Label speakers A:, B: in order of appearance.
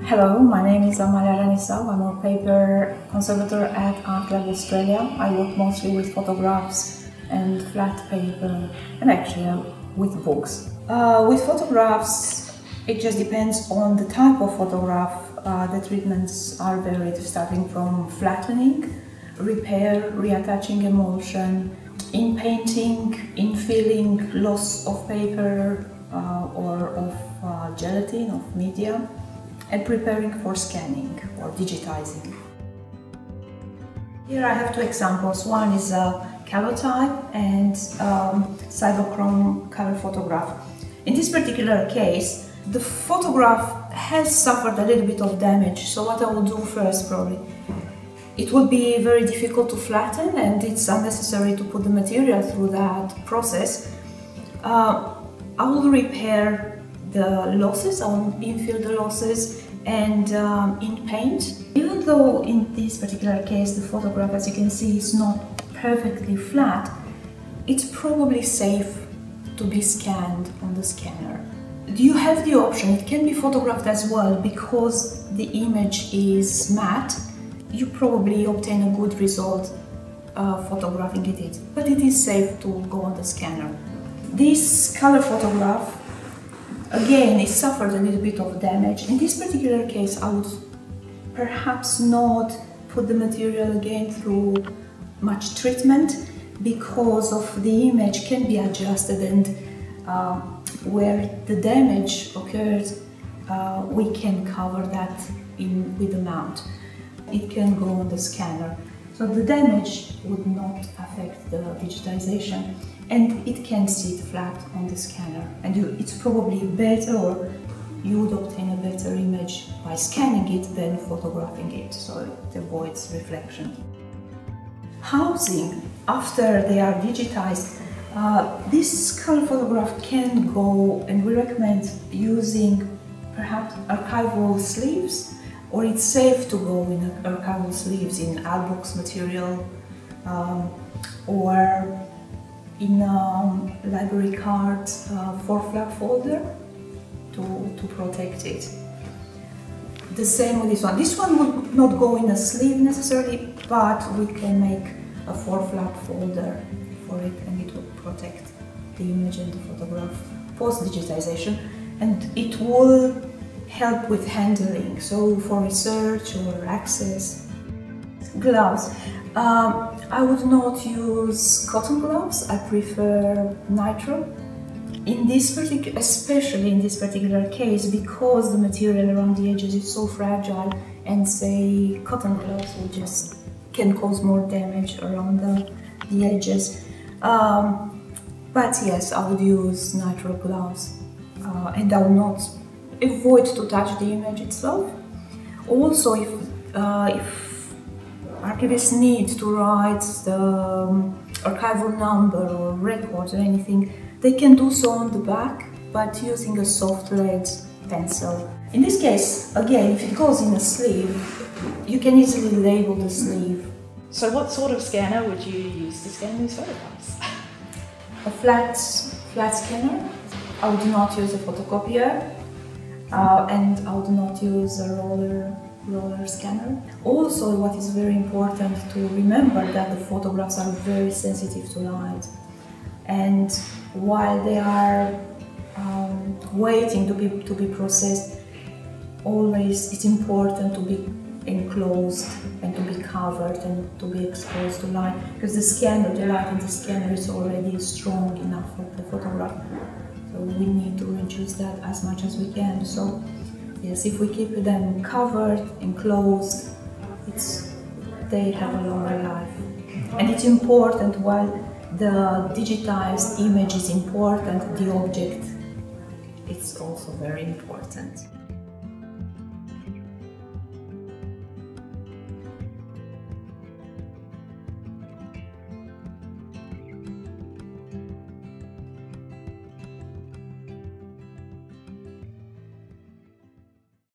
A: Hello, my name is Amalia Ranisau. I'm a paper conservator at Artlab Australia. I work mostly with photographs and flat paper and actually with books. With photographs, it just depends on the type of photograph. The treatments are varied, starting from flattening, repair, reattaching emulsion, in painting, in filling, loss of paper or of gelatin, of media, and preparing for scanning or digitizing. Here I have two examples. One is a calotype and cyberchrome color photograph. In this particular case, the photograph has suffered a little bit of damage, so what I will do first probably, it will be very difficult to flatten and it's unnecessary to put the material through that process. I will repair the losses, I will infill the losses and in paint. Even though in this particular case the photograph, as you can see, is not perfectly flat, it's probably safe to be scanned on the scanner. You have the option, it can be photographed as well, because the image is matte, you probably obtain a good result photographing it, but it is safe to go on the scanner. This color photograph, again, it suffered a little bit of damage. In this particular case, I would perhaps not put the material again through much treatment, because of the image can be adjusted, and where the damage occurred, we can cover that with the mount. It can go on the scanner, so the damage would not affect the digitization, and it can sit flat on the scanner, and it's probably better, or you would obtain a better image by scanning it than photographing it, so it avoids reflection. Housing, after they are digitized, this color photograph can go, and we recommend using perhaps archival sleeves, or it's safe to go in archival sleeves in albooks material or in library cards for flap folder to protect it. The same with this one. This one would not go in a sleeve necessarily, but we can make a 4-flap folder for it, and it will protect the image and the photograph post-digitization, and it will help with handling, so for research or access. Gloves. I would not use cotton gloves, I prefer nitrile. Especially in this particular case, because the material around the edges is so fragile, and say cotton gloves can cause more damage around the edges. But yes, I would use nitrile gloves, and I will not avoid to touch the image itself. Also, if archivists need to write the archival number or records or anything, they can do so on the back, but using a soft lead pencil. In this case, again, if it goes in a sleeve, you can easily label the sleeve.
B: So what sort of scanner would you use to scan these photographs?
A: A flat scanner. I would not use a photocopier, and I would not use a roller scanner. Also, what is very important to remember, that the photographs are very sensitive to light, and while they are waiting to be processed, always it's important to be enclosed and to be covered and to be exposed to light, because the light in the scanner is already strong enough for the photograph. So we need to reduce that as much as we can. So yes, if we keep them covered, enclosed, they have a longer life. And it's important, while the digitized image is important, the object is also very important.